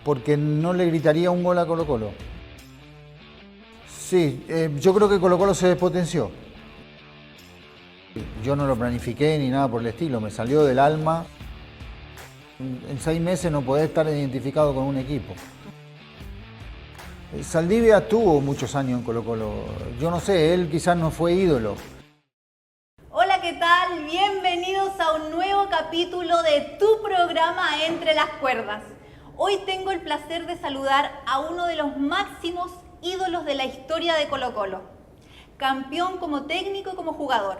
porque no le gritaría un gol a Colo-Colo. Sí, yo creo que Colo-Colo se despotenció. Yo no lo planifiqué ni nada por el estilo, me salió del alma. En 6 meses no podés estar identificado con un equipo. Saldivia tuvo muchos años en Colo-Colo. Yo no sé, él quizás no fue ídolo. Hola, ¿qué tal? Bienvenidos a un nuevo capítulo de tu programa Entre las Cuerdas. Hoy tengo el placer de saludar a uno de los máximos ídolos de la historia de Colo-Colo. Campeón como técnico y como jugador.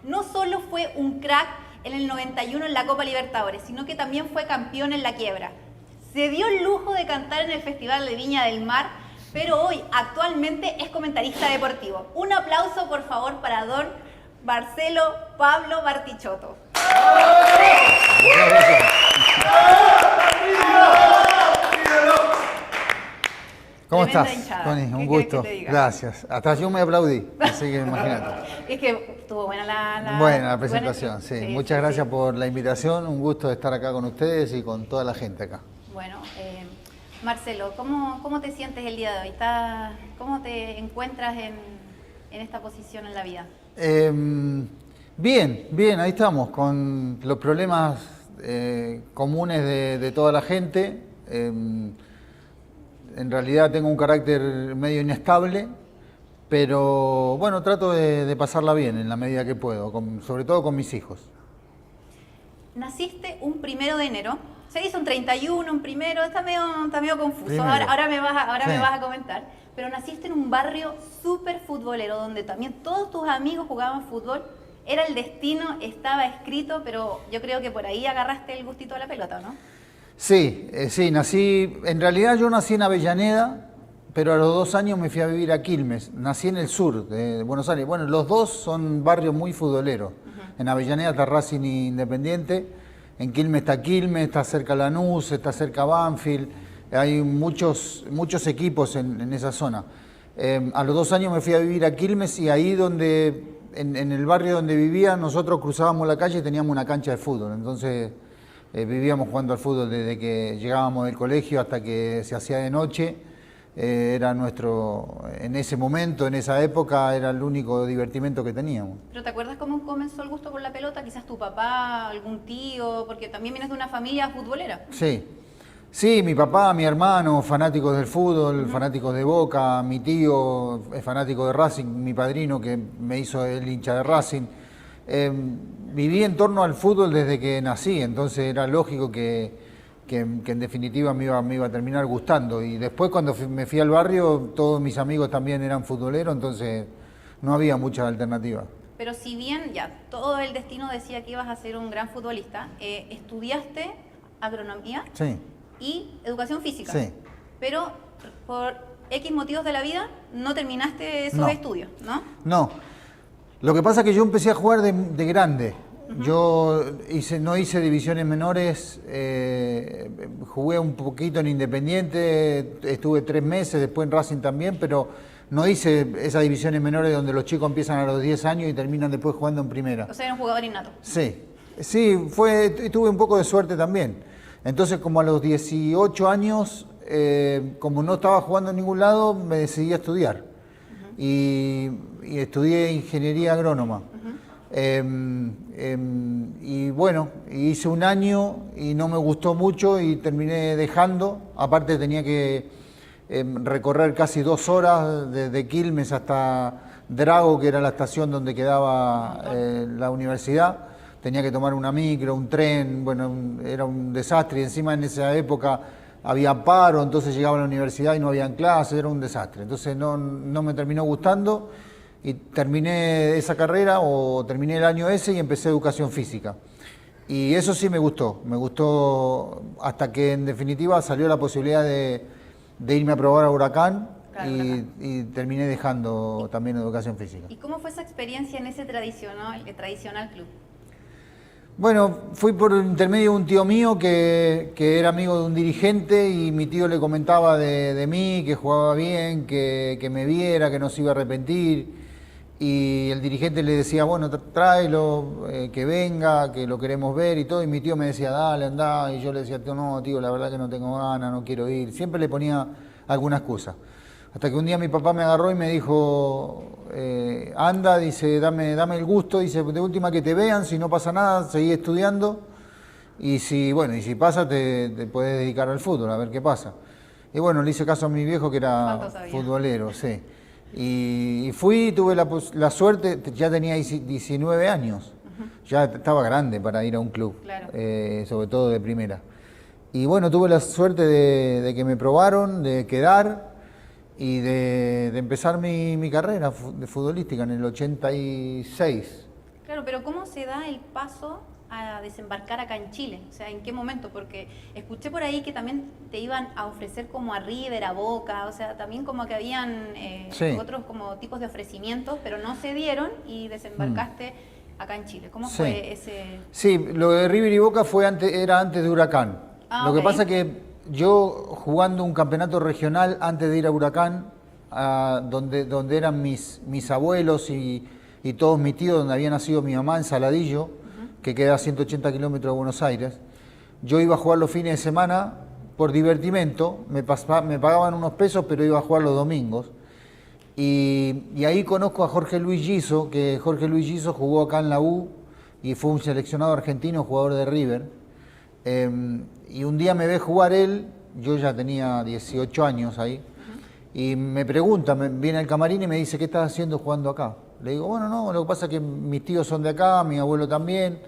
No solo fue un crack en el 91 en la Copa Libertadores, sino que también fue campeón en la quiebra. Se dio el lujo de cantar en el Festival de Viña del Mar, pero hoy actualmente es comentarista deportivo. Un aplauso, por favor, para don Marcelo Pablo Bartichotto. ¿Cómo Tremenda estás, hinchada. Tony? ¿Qué Un quieres gusto. que te diga? Gracias. Hasta yo me aplaudí, así que imagínate. Es que estuvo buena la Buena la presentación, sí. sí. Muchas gracias por la invitación. Un gusto de estar acá con ustedes y con toda la gente acá. Bueno, Marcelo, ¿cómo te sientes el día de hoy? ¿Cómo te encuentras en esta posición en la vida? Bien, ahí estamos, con los problemas comunes de toda la gente. En realidad tengo un carácter medio inestable, pero bueno, trato de pasarla bien en la medida que puedo, sobre todo con mis hijos. Naciste un 1 de enero, se hizo un 31, un primero, está medio confuso, Primero. ahora me Sí. vas a comentar, pero naciste en un barrio súper futbolero, donde también todos tus amigos jugaban fútbol, era el destino, estaba escrito, pero yo creo que por ahí agarraste el gustito a la pelota, ¿no? Sí, en realidad yo nací en Avellaneda, pero a los 2 años me fui a vivir a Quilmes. Nací en el sur de Buenos Aires. Bueno, los dos son barrios muy futboleros. En Avellaneda está Racing Independiente, en Quilmes, está cerca Lanús, está cerca Banfield. Hay muchos equipos en esa zona. A los 2 años me fui a vivir a Quilmes y ahí en el barrio donde vivía, nosotros cruzábamos la calle y teníamos una cancha de fútbol. Entonces vivíamos jugando al fútbol desde que llegábamos del colegio hasta que se hacía de noche. Era en ese momento, en esa época, era el único divertimento que teníamos. ¿Pero te acuerdas cómo comenzó el gusto por la pelota? Quizás tu papá, algún tío, porque también vienes de una familia futbolera. Sí, mi papá, mi hermano, fanáticos del fútbol, fanáticos de Boca, mi tío es fanático de Racing, mi padrino que me hizo el hincha de Racing. Viví en torno al fútbol desde que nací, entonces era lógico que en definitiva me iba a terminar gustando. Y después cuando me fui al barrio, todos mis amigos también eran futboleros, entonces no había muchas alternativas. Pero si bien ya todo el destino decía que ibas a ser un gran futbolista, estudiaste agronomía Sí. y educación física. Sí. Pero por X motivos de la vida no terminaste esos No. estudios, ¿no? No, lo que pasa es que yo empecé a jugar de grande. Yo no hice divisiones menores, jugué un poquito en Independiente, estuve 3 meses, después en Racing también, pero no hice esas divisiones menores donde los chicos empiezan a los 10 años y terminan después jugando en primera. O sea, era un jugador innato. Sí, tuve un poco de suerte también. Entonces, como a los 18 años, como no estaba jugando en ningún lado, me decidí a estudiar. Y estudié ingeniería agrónoma. Y bueno, hice un año y no me gustó mucho y terminé dejando. Aparte tenía que recorrer casi 2 horas desde Quilmes hasta Drago, que era la estación donde quedaba la universidad. Tenía que tomar una micro, un tren, bueno, era un desastre. Y encima en esa época había paro, entonces llegaba a la universidad y no habían clases, era un desastre. Entonces no me terminó gustando y terminé esa carrera o terminé el año ese y empecé educación física. Y eso sí me gustó hasta que en definitiva salió la posibilidad de irme a probar a Huracán. Claro, y terminé dejando también educación física. ¿Y cómo fue esa experiencia en ese tradicional club? Bueno, fui por intermedio de un tío mío que era amigo de un dirigente y mi tío le comentaba de mí, que jugaba bien, que me viera, que no se iba a arrepentir. y el dirigente le decía, bueno, tráelo, que venga, que lo queremos ver y todo, y mi tío me decía, dale, andá, y yo le decía, no, tío, la verdad que no tengo ganas, no quiero ir, siempre le ponía alguna excusa. Hasta que un día mi papá me agarró y me dijo, anda, dice, dame el gusto, dice, de última que te vean, si no pasa nada, seguí estudiando, y si pasa, te puedes dedicar al fútbol, a ver qué pasa. Y bueno, le hice caso a mi viejo que era futbolero, sí. Y fui, tuve la suerte, ya tenía 19 años, ya estaba grande para ir a un club, claro. Sobre todo de primera. Y bueno, tuve la suerte de que me probaron, de quedar y de empezar mi carrera futbolística en el 86. Claro, pero ¿cómo se da el paso a desembarcar acá en Chile? O sea, ¿en qué momento? Porque escuché por ahí que también te iban a ofrecer como a River, a Boca, o sea, también como que habían otros como tipos de ofrecimientos, pero no se dieron y desembarcaste acá en Chile. ¿Cómo fue ese...? Sí, lo de River y Boca era antes de Huracán. Lo que pasa que yo jugando un campeonato regional antes de ir a Huracán, donde eran mis abuelos y todos mis tíos, donde había nacido mi mamá en Saladillo, que queda a 180 kilómetros de Buenos Aires. Yo iba a jugar los fines de semana por divertimento, me pagaban unos pesos, pero iba a jugar los domingos. Y ahí conozco a Jorge Luis Giso, que Jorge Luis Giso jugó acá en la U y fue un seleccionado argentino, jugador de River. Y un día me ve jugar él, yo ya tenía 18 años ahí, y me pregunta, viene al camarín y me dice, ¿qué estás haciendo jugando acá? Le digo, bueno, no, lo que pasa es que mis tíos son de acá, mi abuelo también,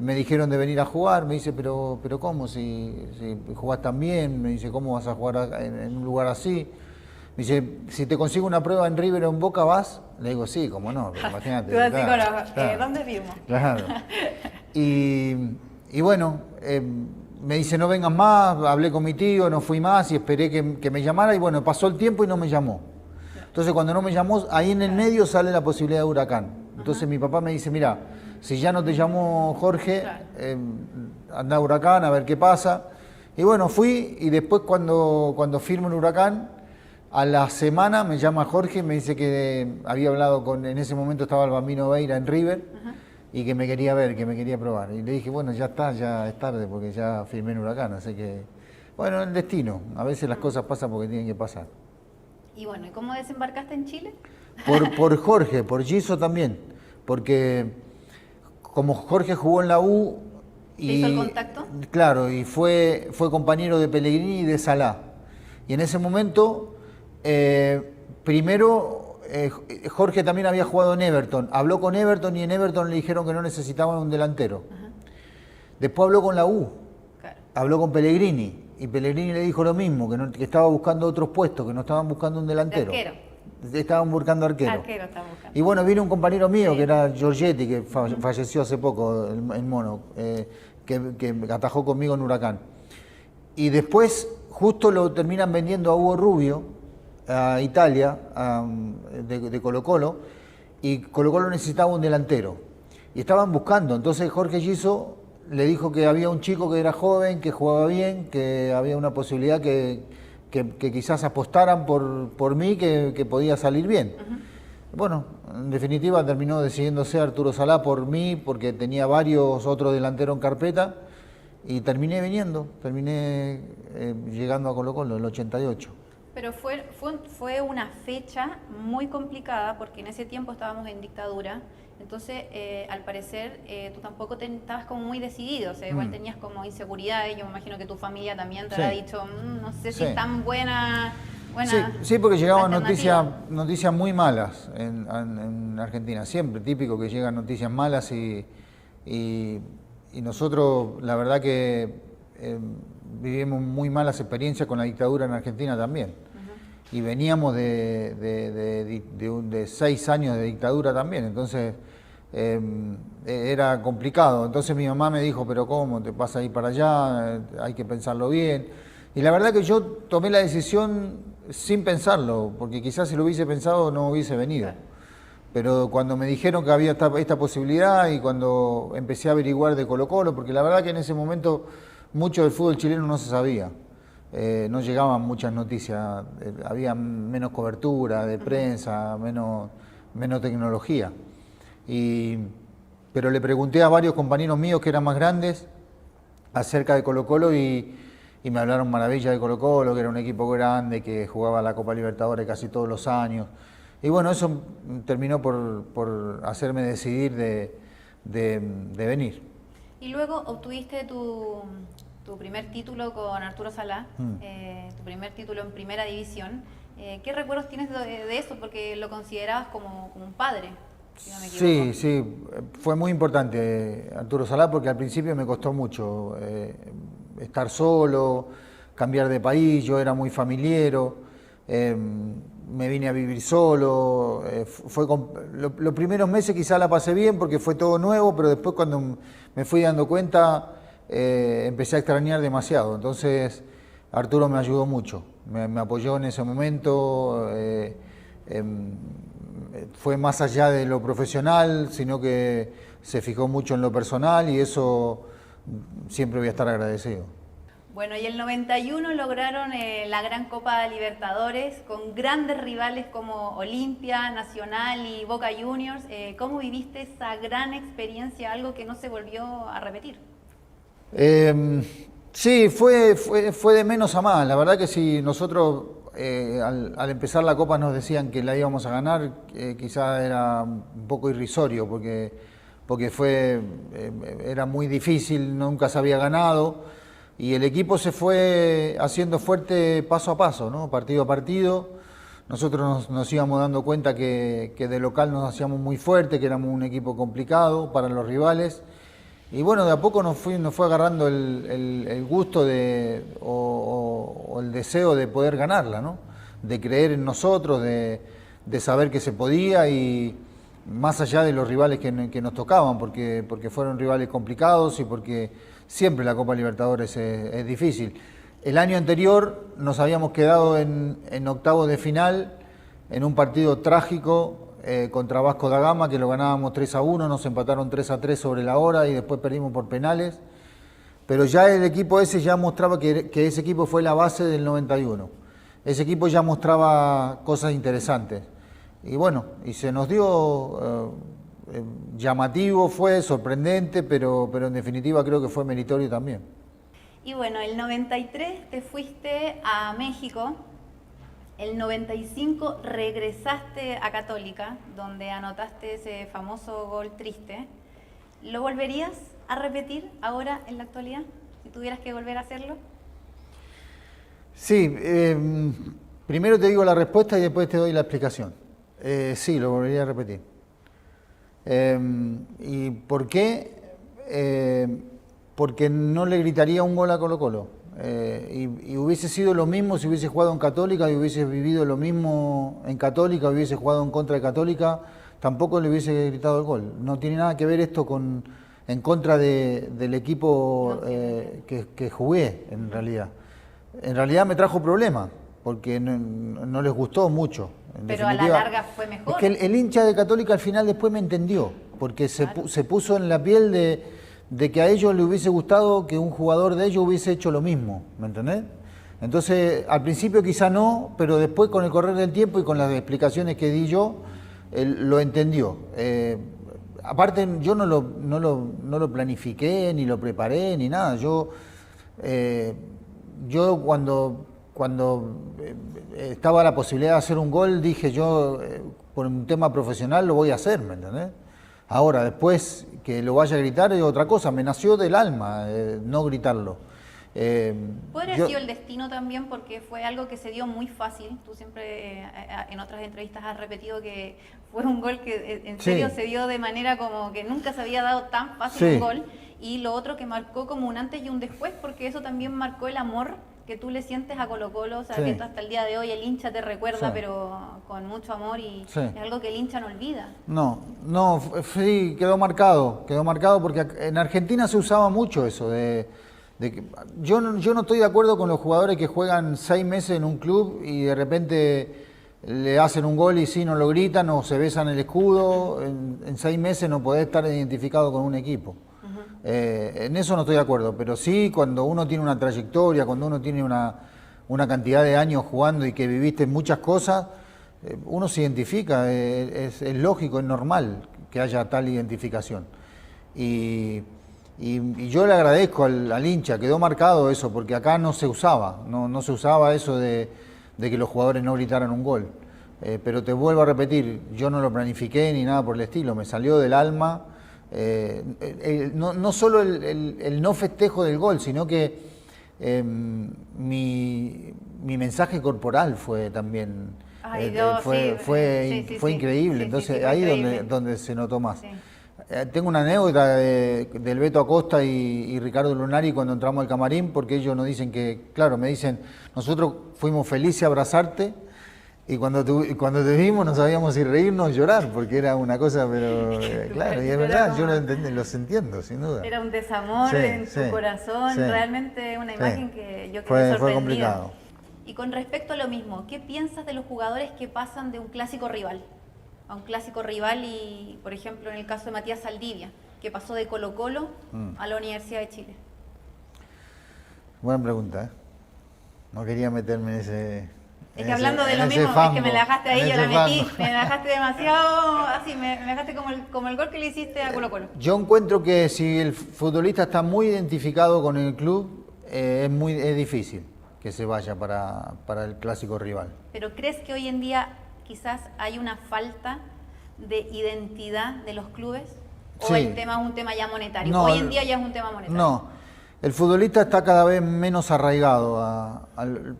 me dijeron de venir a jugar. Me dice, pero ¿cómo? Si jugás tan bien, me dice, ¿cómo vas a jugar en un lugar así? Me dice, si te consigo una prueba en River o en Boca, ¿vas? Le digo, sí, cómo no, pero imagínate. Tú así claro. ¿Dónde vimos? Claro. Y bueno, me dice, no vengas más, hablé con mi tío, no fui más y esperé que me llamara y bueno, pasó el tiempo y no me llamó. Entonces cuando no me llamó, ahí en el medio sale la posibilidad de Huracán. Entonces mi papá me dice, mira, si ya no te llamó Jorge, anda a Huracán a ver qué pasa. Y bueno, fui y después cuando firmo en Huracán, a la semana me llama Jorge y me dice que había hablado en ese momento estaba el Bambino Veira en River y que me quería ver, que me quería probar. Y le dije, bueno, ya está, ya es tarde porque ya firmé en Huracán, así que, bueno, el destino. A veces las cosas pasan porque tienen que pasar. Y bueno, ¿y cómo desembarcaste en Chile? Por Jorge, por Giso también, porque como Jorge jugó en la U ¿Te hizo el contacto? Claro, y fue compañero de Pellegrini y de Salá. Y en ese momento, primero, Jorge también había jugado en Everton, habló con Everton y en Everton le dijeron que no necesitaban un delantero. Después habló con la U, habló con Pellegrini. Y Pellegrini le dijo lo mismo, que estaba buscando otros puestos, que no estaban buscando un delantero. Arquero. Estaban buscando arquero. Arquero estaban buscando. Y bueno, vino un compañero mío, que era Giorgetti, que falleció hace poco, el mono, que atajó conmigo en Huracán. Y después, justo lo terminan vendiendo a Hugo Rubio, a Italia, de Colo-Colo, y Colo-Colo necesitaba un delantero. Y estaban buscando, entonces Jorge Giso le dijo que había un chico que era joven, que jugaba bien, que había una posibilidad que quizás apostaran por mí, que podía salir bien. Bueno, en definitiva terminó decidiéndose Arturo Salá por mí, porque tenía varios otros delanteros en carpeta, y terminé llegando a Colo-Colo en el 88. Pero fue una fecha muy complicada, porque en ese tiempo estábamos en dictadura. Entonces, al parecer, tú tampoco estabas como muy decidido, o sea, igual tenías como inseguridades. Yo me imagino que tu familia también te habrá dicho, no sé si es tan buena. Sí, porque llegaban noticias muy malas en Argentina, siempre típico que llegan noticias malas y nosotros, la verdad que vivimos muy malas experiencias con la dictadura en Argentina también. Y veníamos de 6 años de dictadura también, entonces era complicado. Entonces mi mamá me dijo, pero ¿cómo te vas a ir para allá? Hay que pensarlo bien. Y la verdad que yo tomé la decisión sin pensarlo, porque quizás si lo hubiese pensado no hubiese venido. Pero cuando me dijeron que había esta posibilidad y cuando empecé a averiguar de Colo-Colo, porque la verdad que en ese momento mucho del fútbol chileno no se sabía. No llegaban muchas noticias, había menos cobertura de prensa, menos tecnología. Pero le pregunté a varios compañeros míos que eran más grandes acerca de Colo-Colo y me hablaron maravillas de Colo-Colo, que era un equipo grande, que jugaba la Copa Libertadores casi todos los años. Y bueno, eso terminó por hacerme decidir de venir. Y luego obtuviste tu primer título con Arturo Salá, tu primer título en Primera División. ¿Qué recuerdos tienes de eso? Porque lo considerabas como un padre, si no me equivoco. Sí, fue muy importante Arturo Salá porque al principio me costó mucho estar solo, cambiar de país, yo era muy familiero, me vine a vivir solo, los primeros meses quizá la pasé bien porque fue todo nuevo, pero después cuando me fui dando cuenta empecé a extrañar demasiado, entonces Arturo me ayudó mucho, me apoyó en ese momento, fue más allá de lo profesional, sino que se fijó mucho en lo personal y eso siempre voy a estar agradecido. Bueno, y el 91 lograron la Gran Copa Libertadores con grandes rivales como Olimpia, Nacional y Boca Juniors. ¿Cómo viviste esa gran experiencia, algo que no se volvió a repetir? Sí, fue de menos a más. La verdad que si nosotros al empezar la Copa nos decían que la íbamos a ganar, quizás era un poco irrisorio porque era muy difícil, nunca se había ganado. Y el equipo se fue haciendo fuerte paso a paso, ¿no? Partido a partido. Nosotros nos íbamos dando cuenta que de local nos hacíamos muy fuerte, que éramos un equipo complicado para los rivales. Y bueno, de a poco nos fue agarrando el gusto o el deseo de poder ganarla, ¿no? De creer en nosotros, de saber que se podía y más allá de los rivales que nos tocaban, porque fueron rivales complicados y porque siempre la Copa Libertadores es difícil. El año anterior nos habíamos quedado en octavos de final, en un partido trágico contra Vasco da Gama, que lo ganábamos 3-1, nos empataron 3-3 sobre la hora y después perdimos por penales. Pero ya el equipo ese ya mostraba que ese equipo fue la base del 91. Ese equipo ya mostraba cosas interesantes. Y bueno, y se nos dio... llamativo fue, sorprendente, pero en definitiva creo que fue meritorio también. Y bueno, el 93 te fuiste a México, el 95 regresaste a Católica, donde anotaste ese famoso gol triste. ¿Lo volverías a repetir ahora en la actualidad, si tuvieras que volver a hacerlo? Sí, primero te digo la respuesta y después te doy la explicación. Sí, lo volvería a repetir. ¿Y por qué? Porque no le gritaría un gol a Colo-Colo. Y hubiese sido lo mismo si hubiese jugado en Católica y hubiese vivido lo mismo en Católica, hubiese jugado en contra de Católica, tampoco le hubiese gritado el gol. No tiene nada que ver esto en contra del equipo que jugué, en realidad. En realidad me trajo problemas, porque no les gustó mucho. Pero a la larga fue mejor. Es que el hincha de Católica al final después me entendió, porque Claro. se puso en la piel de que a ellos les hubiese gustado que un jugador de ellos hubiese hecho lo mismo, ¿me entendés? Entonces, al principio quizá no, pero después con el correr del tiempo y con las explicaciones que di yo, él lo entendió. Aparte, yo no lo planifiqué, ni lo preparé, ni nada. Yo cuando estaba la posibilidad de hacer un gol, dije yo, por un tema profesional lo voy a hacer, ¿me entendés? Ahora, después que lo vaya a gritar es otra cosa, me nació del alma no gritarlo. Puede haber sido el destino también, porque fue algo que se dio muy fácil. Tú siempre en otras entrevistas has repetido que fue un gol que en serio se dio de manera como que nunca se había dado tan fácil un gol. Y lo otro que marcó como un antes y un después, porque eso también marcó el amor que tú le sientes a Colo-Colo, o sea, que hasta el día de hoy el hincha te recuerda, pero con mucho amor y es algo que el hincha no olvida. Sí, quedó marcado porque en Argentina se usaba mucho eso de que yo no estoy de acuerdo con los jugadores que juegan 6 meses en un club y de repente le hacen un gol y sí, no lo gritan o se besan el escudo. En 6 meses no podés estar identificado con un equipo. En eso no estoy de acuerdo, pero sí cuando uno tiene una trayectoria, cuando uno tiene una cantidad de años jugando y que viviste muchas cosas, uno se identifica, es lógico, es normal que haya tal identificación. Y yo le agradezco al hincha, quedó marcado eso, porque acá no se usaba, no se usaba eso de que los jugadores no gritaran un gol. Pero te vuelvo a repetir, yo no lo planifiqué ni nada por el estilo, me salió del alma, no solo el no festejo del gol, sino que mi mensaje corporal fue también, fue increíble, entonces ahí es donde se notó más. Sí. Tengo una anécdota del Beto Acosta y Ricardo Lunari cuando entramos al camarín, porque ellos nos dicen que, claro, me dicen, nosotros fuimos felices a abrazarte y cuando te vimos no sabíamos si reírnos o llorar, porque era una cosa, pero claro, y es verdad, yo los entiendo, sin duda. Era un desamor en tu corazón, realmente una imagen que yo quedé sorprendida. Fue complicado. Y con respecto a lo mismo, ¿qué piensas de los jugadores que pasan de un clásico rival a un clásico rival y, por ejemplo, en el caso de Matías Saldivia, que pasó de Colo-Colo a la Universidad de Chile? Buena pregunta, ¿eh? No quería meterme en ese... Es que hablando de lo mismo, es que me la dejaste ahí, yo la metí, me la dejaste demasiado, así, me dejaste como el gol que le hiciste a Colo-Colo. Yo encuentro que si el futbolista está muy identificado con el club, es difícil que se vaya para el clásico rival. ¿Pero crees que hoy en día quizás hay una falta de identidad de los clubes? ¿O sí, el tema es un tema ya monetario? No, hoy en día ya es un tema monetario. No, el futbolista está cada vez menos arraigado,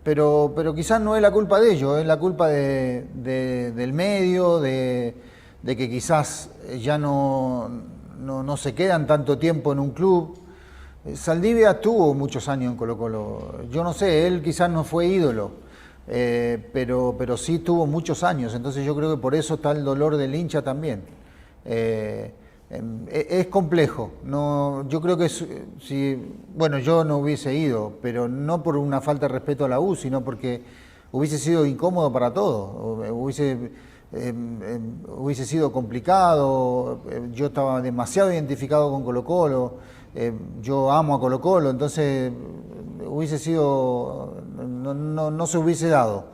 pero quizás no es la culpa de ellos, es la culpa del medio, de que quizás ya no se quedan tanto tiempo en un club. Saldivia tuvo muchos años en Colo-Colo, yo no sé, él quizás no fue ídolo, pero sí tuvo muchos años, entonces yo creo que por eso está el dolor del hincha también. Es complejo, yo creo que bueno, yo no hubiese ido, pero no por una falta de respeto a la U, sino porque hubiese sido incómodo para todos, hubiese sido complicado, yo estaba demasiado identificado con Colo-Colo, yo amo a Colo-Colo, entonces hubiese sido, no se hubiese dado,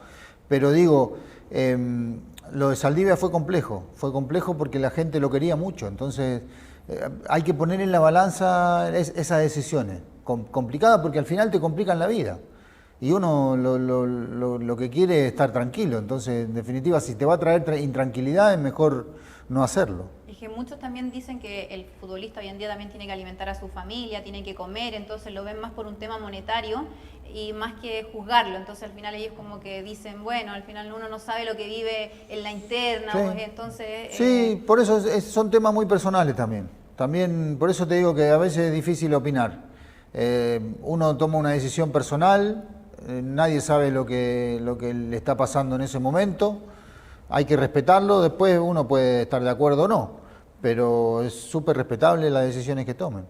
pero digo, lo de Saldivia fue complejo porque la gente lo quería mucho, entonces hay que poner en la balanza esas decisiones, complicadas porque al final te complican la vida y uno lo que quiere es estar tranquilo, entonces en definitiva si te va a traer intranquilidad es mejor no hacerlo. Y que muchos también dicen que el futbolista hoy en día también tiene que alimentar a su familia, tiene que comer, entonces lo ven más por un tema monetario y más que juzgarlo, entonces al final ellos como que dicen, bueno, al final uno no sabe lo que vive en la interna, sí, pues, entonces... Sí, por eso son temas muy personales también, por eso te digo que a veces es difícil opinar. Uno toma una decisión personal, nadie sabe lo que le está pasando en ese momento, hay que respetarlo, después uno puede estar de acuerdo o no, pero es súper respetable las decisiones que tomen.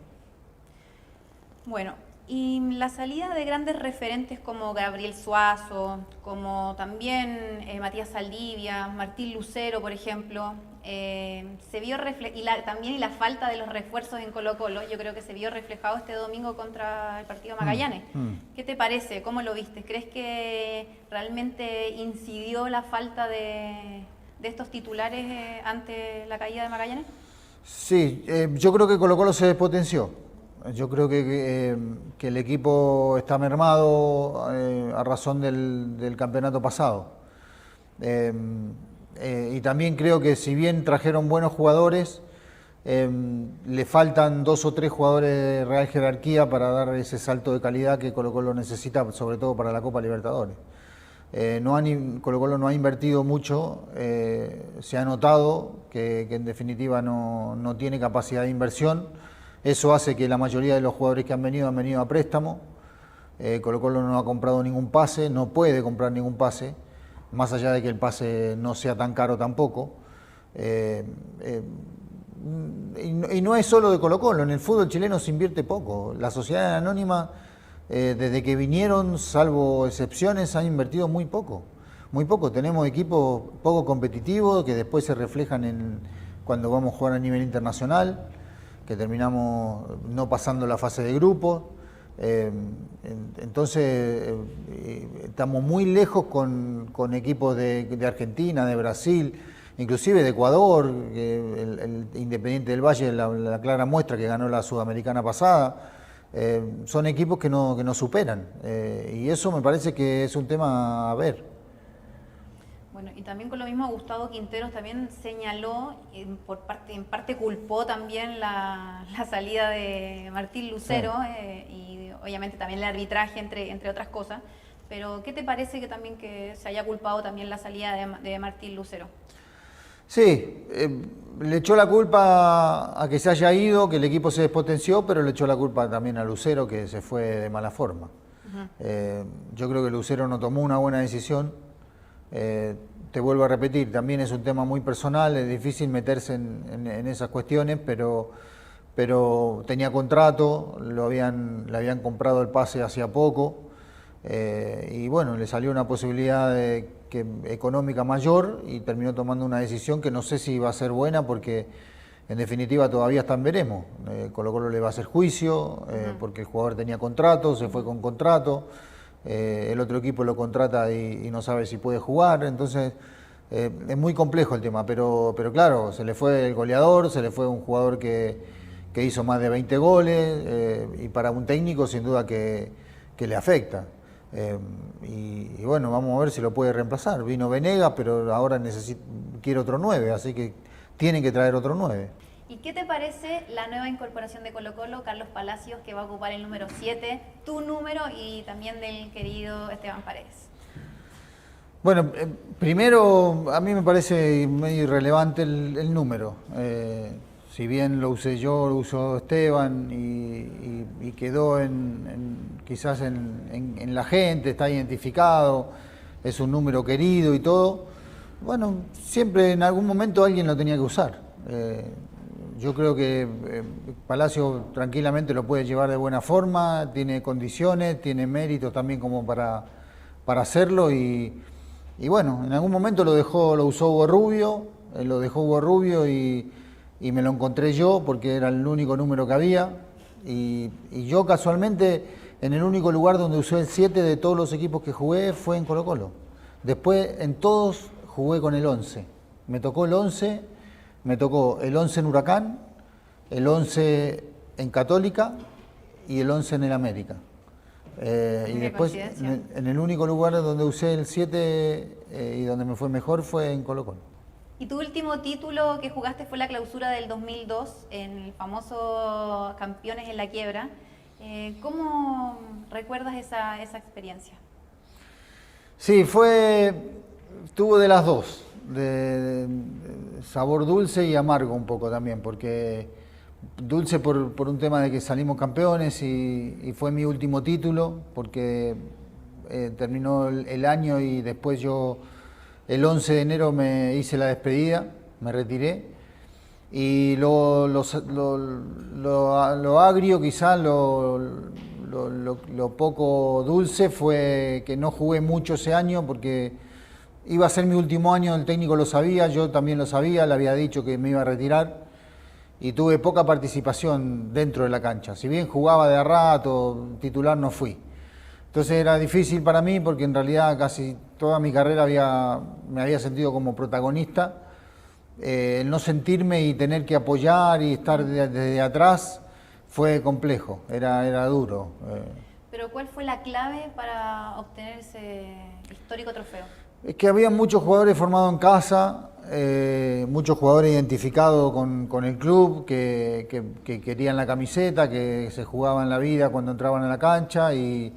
Bueno, y la salida de grandes referentes como Gabriel Suazo, como también Matías Saldivia, Martín Lucero, por ejemplo, se vio también la falta de los refuerzos en Colo-Colo, yo creo que se vio reflejado este domingo contra el partido Magallanes. ¿Qué te parece? ¿Cómo lo viste? ¿Crees que realmente incidió la falta de estos titulares ante la caída de Magallanes? Sí, yo creo que Colo-Colo se despotenció. Yo creo que el equipo está mermado a razón del campeonato pasado. Y también creo que si bien trajeron buenos jugadores, le faltan 2 o 3 jugadores de real jerarquía para dar ese salto de calidad que Colo-Colo necesita, sobre todo para la Copa Libertadores. Colo-Colo no ha invertido mucho, se ha notado que en definitiva no tiene capacidad de inversión. Eso hace que la mayoría de los jugadores que han venido a préstamo. Colo-Colo no ha comprado ningún pase, no puede comprar ningún pase, más allá de que el pase no sea tan caro tampoco. Y no es solo de Colo-Colo, en el fútbol chileno se invierte poco. La sociedad anónima, desde que vinieron, salvo excepciones, han invertido muy poco. Muy poco. Tenemos equipos poco competitivos que después se reflejan cuando vamos a jugar a nivel internacional, que terminamos no pasando la fase de grupos. Entonces, estamos muy lejos con equipos de Argentina, de Brasil, inclusive de Ecuador, el Independiente del Valle, la clara muestra que ganó la Sudamericana pasada. Son equipos que no superan, y eso me parece que es un tema a ver. Bueno, y también con lo mismo Gustavo Quinteros también señaló, en parte culpó también la salida de Martín Lucero, sí. Y obviamente también el arbitraje, entre otras cosas. Pero ¿qué te parece que también que se haya culpado también la salida de Martín Lucero? Sí, le echó la culpa a que se haya ido, que el equipo se despotenció, pero le echó la culpa también a Lucero, que se fue de mala forma. Yo creo que Lucero no tomó una buena decisión. Te vuelvo a repetir, también es un tema muy personal, es difícil meterse en esas cuestiones, pero tenía contrato, le habían comprado el pase hacía poco, y bueno, le salió una posibilidad económica mayor y terminó tomando una decisión que no sé si va a ser buena, porque en definitiva todavía está en veremos. Colo-Colo le va a hacer juicio, porque el jugador tenía contrato, se fue con contrato. El otro equipo lo contrata y no sabe si puede jugar, entonces es muy complejo el tema, pero claro, se le fue el goleador, se le fue un jugador que hizo más de 20 goles, y para un técnico sin duda que le afecta. Y bueno, vamos a ver si lo puede reemplazar. Vino Venegas, pero ahora quiere otro 9, así que tienen que traer otro 9. ¿Y qué te parece la nueva incorporación de Colo-Colo, Carlos Palacios, que va a ocupar el número 7, tu número y también del querido Esteban Paredes? Bueno, primero a mí me parece medio irrelevante el número. Si bien lo usé yo, lo usó Esteban y quedó quizás en la gente, está identificado, es un número querido y todo. Bueno, siempre en algún momento alguien lo tenía que usar. Yo creo que Palacio tranquilamente lo puede llevar de buena forma, tiene condiciones, tiene méritos también como para hacerlo, y bueno, en algún momento lo usó Hugo Rubio, y me lo encontré yo porque era el único número que había, y yo casualmente en el único lugar donde usé el 7 de todos los equipos que jugué fue en Colo-Colo. Después en todos jugué con el 11, me tocó el 11. Me tocó el 11 en Huracán, el 11 en Católica y el 11 en el América. Y después, en el único lugar donde usé el 7 y donde me fue mejor fue en Colo-Colo. Y tu último título que jugaste fue la clausura del 2002, en el famoso Campeones en la Quiebra. ¿Cómo recuerdas esa experiencia? Sí, tuvo de las dos. De sabor dulce y amargo un poco también, porque dulce por un tema de que salimos campeones y fue mi último título, porque terminó el año y después yo el 11 de enero me hice la despedida, me retiré, y lo agrio, quizás lo poco dulce fue que no jugué mucho ese año, porque iba a ser mi último año, el técnico lo sabía, yo también lo sabía, le había dicho que me iba a retirar, y tuve poca participación dentro de la cancha. Si bien jugaba de a rato, titular no fui. Entonces era difícil para mí, porque en realidad casi toda mi carrera me había sentido como protagonista. El no sentirme y tener que apoyar y estar desde atrás fue complejo, era duro. ¿Pero cuál fue la clave para obtener ese histórico trofeo? Es que había muchos jugadores formados en casa, muchos jugadores identificados con el club, que querían la camiseta, que se jugaban la vida cuando entraban a la cancha, y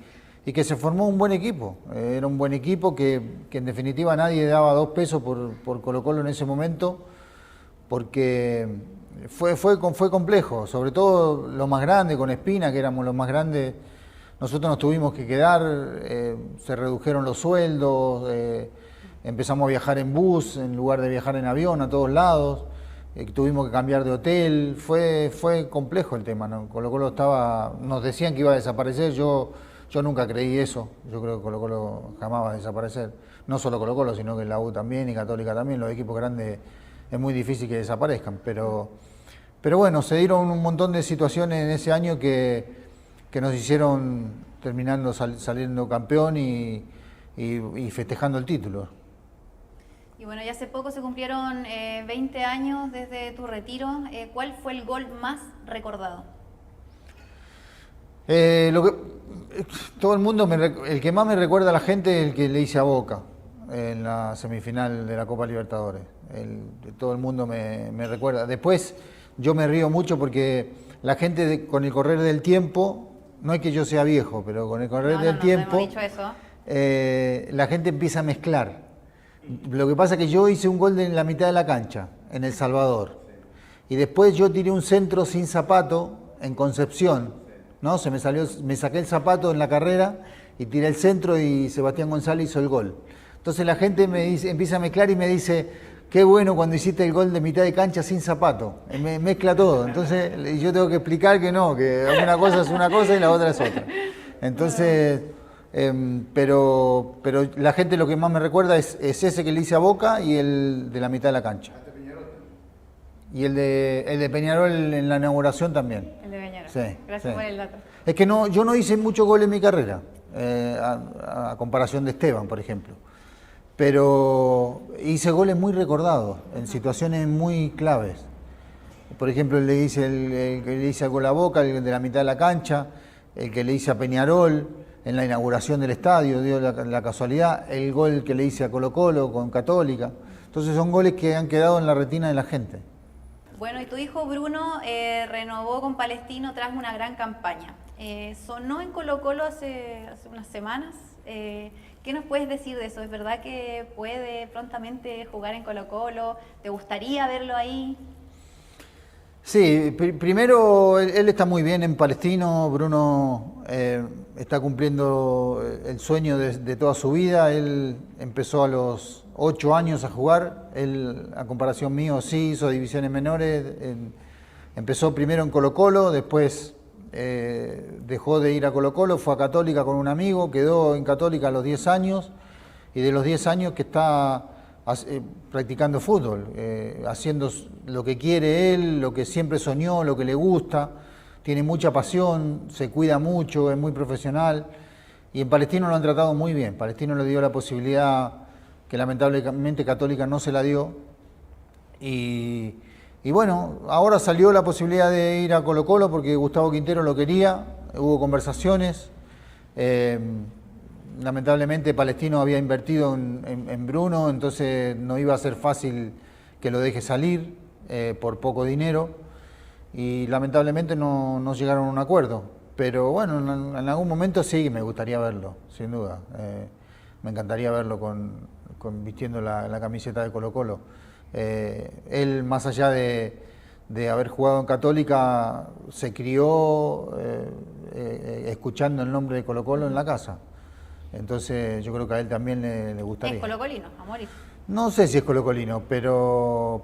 que se formó un buen equipo. Era un buen equipo que en definitiva nadie daba 2 pesos por Colo-Colo en ese momento, porque fue complejo, sobre todo los más grandes, con Espina, que éramos los más grandes. Nosotros nos tuvimos que quedar, se redujeron los sueldos, empezamos a viajar en bus en lugar de viajar en avión a todos lados, tuvimos que cambiar de hotel, fue complejo el tema, ¿no? Colo-Colo nos decían que iba a desaparecer, yo nunca creí eso, yo creo que Colo-Colo jamás va a desaparecer, no solo Colo-Colo, sino que la U también y Católica también, los equipos grandes es muy difícil que desaparezcan, pero bueno, se dieron un montón de situaciones en ese año que nos hicieron terminando saliendo campeón y festejando el título. Y bueno, ya hace poco se cumplieron 20 años desde tu retiro. ¿Cuál fue el gol más recordado? Todo el mundo, el que más me recuerda a la gente es el que le hice a Boca en la semifinal de la Copa Libertadores. Todo el mundo me recuerda. Después yo me río mucho porque la gente con el correr del tiempo, no es que yo sea viejo, pero con el correr del tiempo, hemos dicho eso. La gente empieza a mezclar. Lo que pasa es que yo hice un gol en la mitad de la cancha, en El Salvador. Y después yo tiré un centro sin zapato en Concepción, ¿no? Me saqué el zapato en la carrera y tiré el centro y Sebastián González hizo el gol. Entonces la gente empieza a mezclar y me dice, qué bueno cuando hiciste el gol de mitad de cancha sin zapato. Me mezcla todo. Entonces yo tengo que explicar que no, que una cosa es una cosa y la otra es otra. Entonces, pero la gente lo que más me recuerda es ese que le hice a Boca y el de la mitad de la cancha. Y el de Peñarol en la inauguración también. El de Peñarol. Sí, Gracias sí. por el dato. Es que yo no hice muchos goles en mi carrera, a comparación de Esteban, por ejemplo. Pero hice goles muy recordados, en situaciones muy claves. Por ejemplo, el que le hice al gol a Boca, el de la mitad de la cancha, el que le hice a Peñarol en la inauguración del estadio, dio la casualidad, el gol que le hice a Colo-Colo con Católica. Entonces son goles que han quedado en la retina de la gente. Bueno, y tu hijo Bruno renovó con Palestino tras una gran campaña. Sonó en Colo-Colo hace unas semanas. ¿Qué nos puedes decir de eso? ¿Es verdad que puede prontamente jugar en Colo-Colo? ¿Te gustaría verlo ahí? Sí, primero él está muy bien en Palestino. Bruno está cumpliendo el sueño de toda su vida. Él empezó a los 8 años a jugar. Él, a comparación mío, sí hizo divisiones menores. Empezó primero en Colo-Colo, después dejó de ir a Colo-Colo, fue a Católica con un amigo, quedó en Católica a los 10 años y de los 10 años que está practicando fútbol, haciendo lo que quiere él, lo que siempre soñó, lo que le gusta, tiene mucha pasión, se cuida mucho, es muy profesional y en Palestino lo han tratado muy bien. Palestino le dio la posibilidad que lamentablemente Católica no se la dio y bueno, ahora salió la posibilidad de ir a Colo-Colo porque Gustavo Quintero lo quería, hubo conversaciones. Lamentablemente Palestino había invertido en Bruno, entonces no iba a ser fácil que lo deje salir por poco dinero y lamentablemente no llegaron a un acuerdo. Pero bueno, en algún momento sí me gustaría verlo, sin duda. Me encantaría verlo vistiendo la camiseta de Colo-Colo. Él, más allá de haber jugado en Católica, se crió escuchando el nombre de Colo-Colo en la casa. Entonces yo creo que a él también le gustaría. Es colocolino, a morir. No sé si es colocolino, pero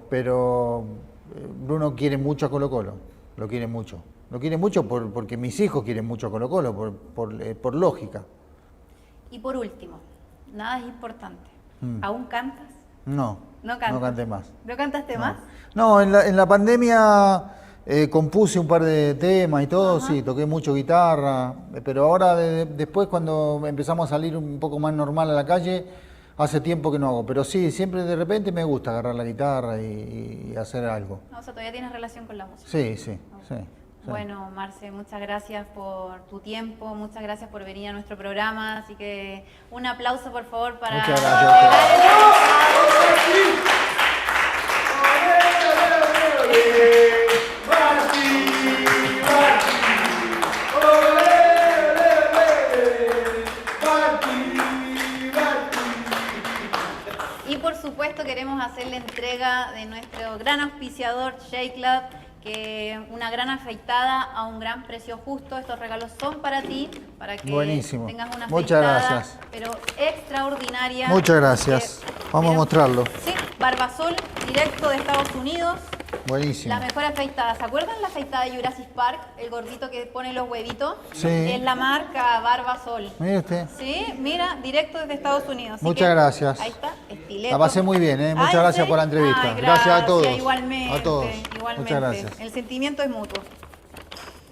Bruno quiere mucho a Colo-Colo, lo quiere mucho. Lo quiere mucho porque mis hijos quieren mucho a Colo-Colo, por lógica. Y por último, nada es importante. ¿Aún cantas? No, no canté más. ¿No cantaste más? No, en la pandemia compuse un par de temas y todo, Ajá. sí, toqué mucho guitarra, pero ahora después cuando empezamos a salir un poco más normal a la calle, hace tiempo que no hago, pero sí, siempre de repente me gusta agarrar la guitarra y hacer algo. No, o sea, todavía tienes relación con la música. Sí, sí, sí. Bueno, Marce, muchas gracias por tu tiempo, muchas gracias por venir a nuestro programa, así que un aplauso por favor para... Muchas gracias. Y por supuesto queremos hacer la entrega de nuestro gran auspiciador Shake Club, que una gran afeitada a un gran precio justo. Estos regalos son para ti, para que Buenísimo. tengas una Muchas afeitada, gracias. pero extraordinaria. Muchas gracias. Vamos a mostrarlo. Sí, Barbasol, directo de Estados Unidos. Buenísimo. La mejor afeitada. ¿Se acuerdan la afeitada de Jurassic Park? El gordito que pone los huevitos. Sí. Es la marca Barbasol. Mire usted. Sí, mira, directo desde Estados Unidos. Así Muchas que gracias. Ahí está, estileto. La pasé muy bien, ¿eh? Muchas Ay, gracias ¿sí? por la entrevista. Ay, gracias a todos. Igualmente. A todos. Igualmente. Muchas gracias. El sentimiento es mutuo.